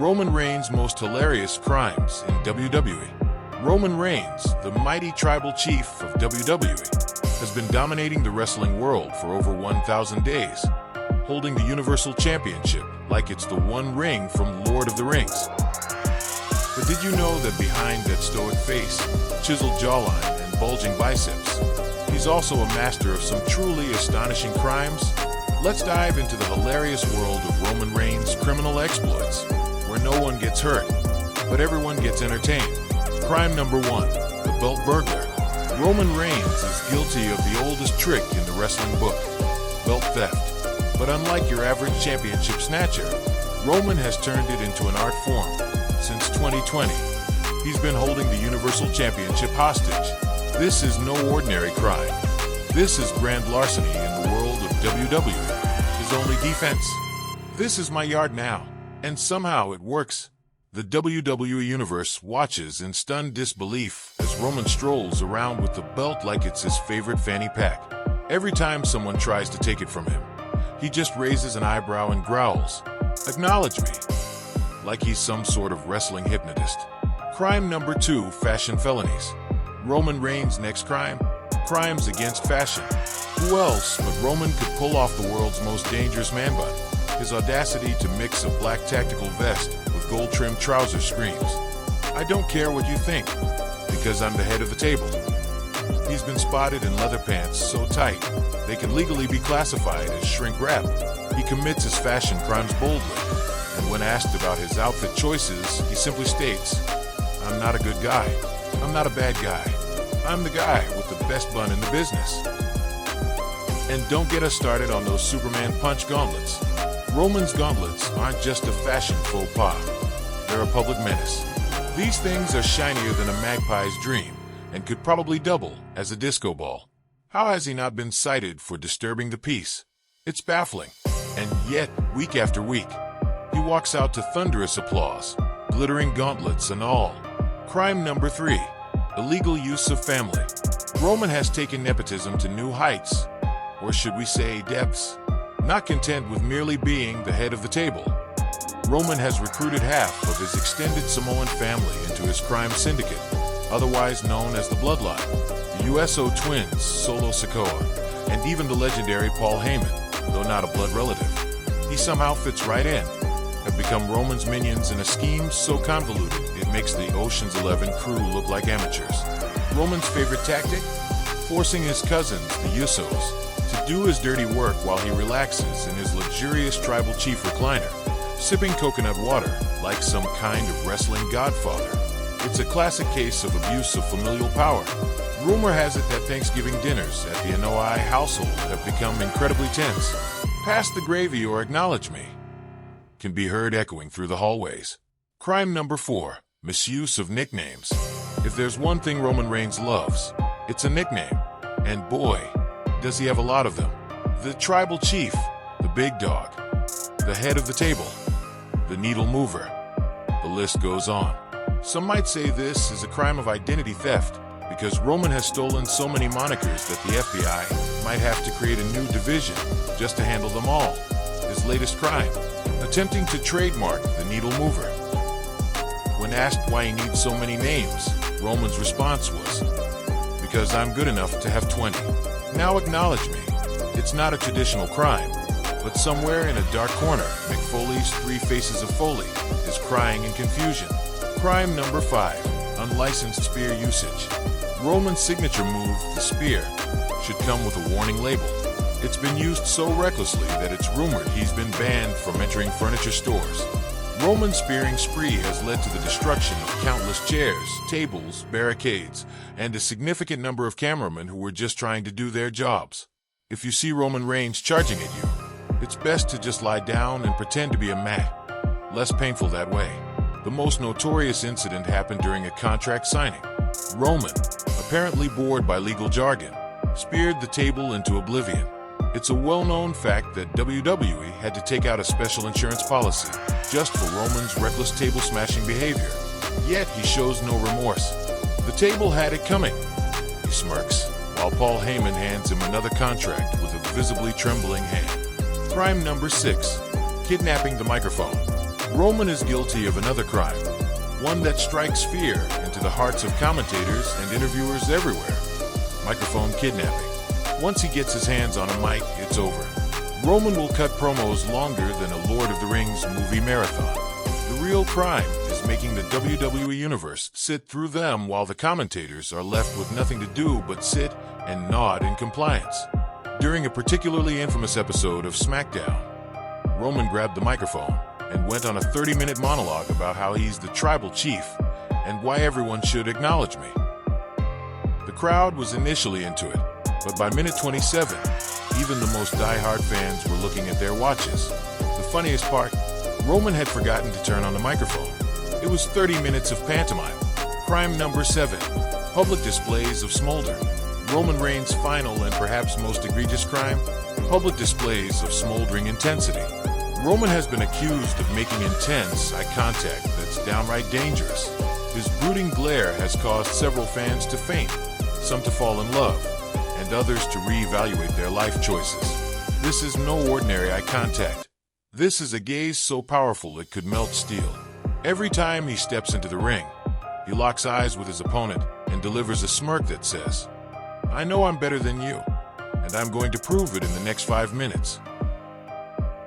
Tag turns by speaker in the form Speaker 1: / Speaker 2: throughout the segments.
Speaker 1: Roman Reigns' most hilarious crimes in WWE. Roman Reigns, the mighty tribal chief of WWE, has been dominating the wrestling world for over 1,000 days, holding the Universal Championship like it's the One Ring from Lord of the Rings. But did you know that behind that stoic face, chiseled jawline, and bulging biceps, he's also a master of some truly astonishing crimes? Let's dive into the hilarious world of Roman Reigns' criminal exploits, where no one gets hurt, but everyone gets entertained. Crime number 1, the belt burglar. Roman Reigns is guilty of the oldest trick in the wrestling book, belt theft. But unlike your average championship snatcher, Roman has turned it into an art form. Since 2020, he's been holding the Universal Championship hostage. This is no ordinary crime. This is grand larceny in the world of WWE. His only defense? This is my yard now. And somehow it works. The WWE Universe watches in stunned disbelief as Roman strolls around with the belt like it's his favorite fanny pack. Every time someone tries to take it from him, he just raises an eyebrow and growls, "Acknowledge me," like he's some sort of wrestling hypnotist. Crime number 2, fashion felonies. Roman Reigns' next crime? Crimes against fashion. Who else but Roman could pull off the world's most dangerous man bun? His audacity to mix a black tactical vest with gold-trimmed trousers screams, "I don't care what you think, because I'm the head of the table." He's been spotted in leather pants so tight they can legally be classified as shrink wrap. He commits his fashion crimes boldly, and when asked about his outfit choices, he simply states, "I'm not a good guy. I'm not a bad guy. I'm the guy with the best bun in the business." And don't get us started on those Superman punch gauntlets. Roman's gauntlets aren't just a fashion faux pas. They're a public menace. These things are shinier than a magpie's dream and could probably double as a disco ball. How has he not been cited for disturbing the peace? It's baffling. And yet, week after week, he walks out to thunderous applause, glittering gauntlets and all. Crime number 3, illegal use of family. Roman has taken nepotism to new heights, or should we say depths. Not content with merely being the head of the table, Roman has recruited half of his extended Samoan family into his crime syndicate, otherwise known as the Bloodline. The USO twins, Solo Sikoa, and even the legendary Paul Heyman, though not a blood relative, he somehow fits right in, have become Roman's minions in a scheme so convoluted it makes the Ocean's 11 crew look like amateurs. Roman's favorite tactic? Forcing his cousins, the Usos, to do his dirty work while he relaxes in his luxurious tribal chief recliner, sipping coconut water like some kind of wrestling godfather. It's a classic case of abuse of familial power. Rumor has it that Thanksgiving dinners at the Anoa'i household have become incredibly tense. "Pass the gravy or acknowledge me" can be heard echoing through the hallways. Crime number 4, misuse of nicknames. If there's one thing Roman Reigns loves, it's a nickname. And boy, does he have a lot of them. The tribal chief, the big dog, the head of the table, the needle mover. The list goes on. Some might say this is a crime of identity theft, because Roman has stolen so many monikers that the FBI might have to create a new division just to handle them all. His latest crime, attempting to trademark the needle mover. When asked why he needs so many names, Roman's response was, "Because I'm good enough to have 20. Now acknowledge me." It's not a traditional crime, but somewhere in a dark corner, McFoley's 3 faces of Foley is crying in confusion. Crime number 5, unlicensed spear usage. Roman's signature move, the spear, should come with a warning label. It's been used so recklessly that it's rumored he's been banned from entering furniture stores. Roman's spearing spree has led to the destruction of countless chairs, tables, barricades, and a significant number of cameramen who were just trying to do their jobs. If you see Roman Reigns charging at you, it's best to just lie down and pretend to be a mat. Less painful that way. The most notorious incident happened during a contract signing. Roman, apparently bored by legal jargon, speared the table into oblivion. It's a well-known fact that WWE had to take out a special insurance policy just for Roman's reckless table-smashing behavior. Yet he shows no remorse. The table had it coming. He smirks, while Paul Heyman hands him another contract with a visibly trembling hand. Crime number 6, kidnapping the microphone. Roman is guilty of another crime, one that strikes fear into the hearts of commentators and interviewers everywhere: microphone kidnapping. Once he gets his hands on a mic, it's over. Roman will cut promos longer than a Lord of the Rings movie marathon. The real crime is making the WWE Universe sit through them while the commentators are left with nothing to do but sit and nod in compliance. During a particularly infamous episode of SmackDown, Roman grabbed the microphone and went on a 30-minute monologue about how he's the tribal chief and why everyone should acknowledge me. The crowd was initially into it, but by minute 27, even the most die-hard fans were looking at their watches. The funniest part, Roman had forgotten to turn on the microphone. It was 30 minutes of pantomime. Crime number 7, public displays of smolder. Roman Reigns' final and perhaps most egregious crime, public displays of smoldering intensity. Roman has been accused of making intense eye contact that's downright dangerous. His brooding glare has caused several fans to faint, some to fall in love, and others to reevaluate their life choices. This is no ordinary eye contact. This is a gaze so powerful it could melt steel. Every time he steps into the ring, he locks eyes with his opponent and delivers a smirk that says, "I know I'm better than you, and I'm going to prove it in the next 5 minutes."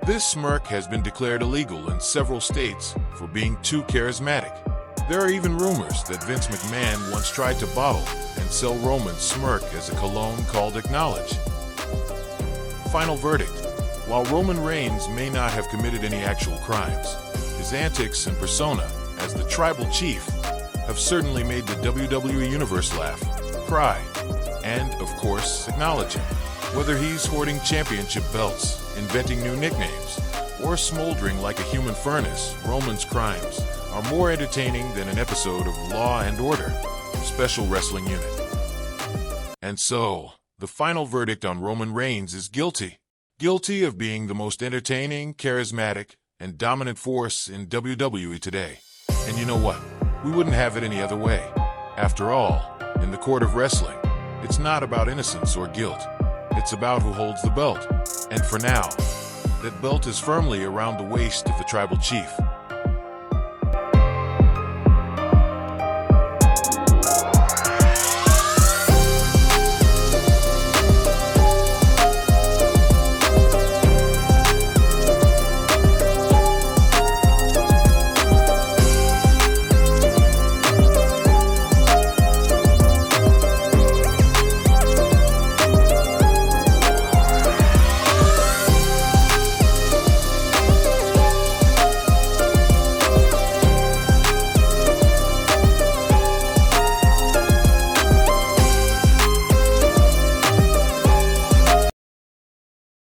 Speaker 1: This smirk has been declared illegal in several states for being too charismatic. There are even rumors that Vince McMahon once tried to bottle and sell Roman's smirk as a cologne called Acknowledge. Final verdict. While Roman Reigns may not have committed any actual crimes, his antics and persona as the tribal chief have certainly made the WWE Universe laugh, cry, and, of course, acknowledge him. Whether he's hoarding championship belts, inventing new nicknames, or smoldering like a human furnace, Roman's crimes are more entertaining than an episode of Law and Order, Special Wrestling Unit. And so, the final verdict on Roman Reigns is guilty. Guilty of being the most entertaining, charismatic, and dominant force in WWE today. And you know what? We wouldn't have it any other way. After all, in the court of wrestling, it's not about innocence or guilt. It's about who holds the belt. And for now, that belt is firmly around the waist of the tribal chief.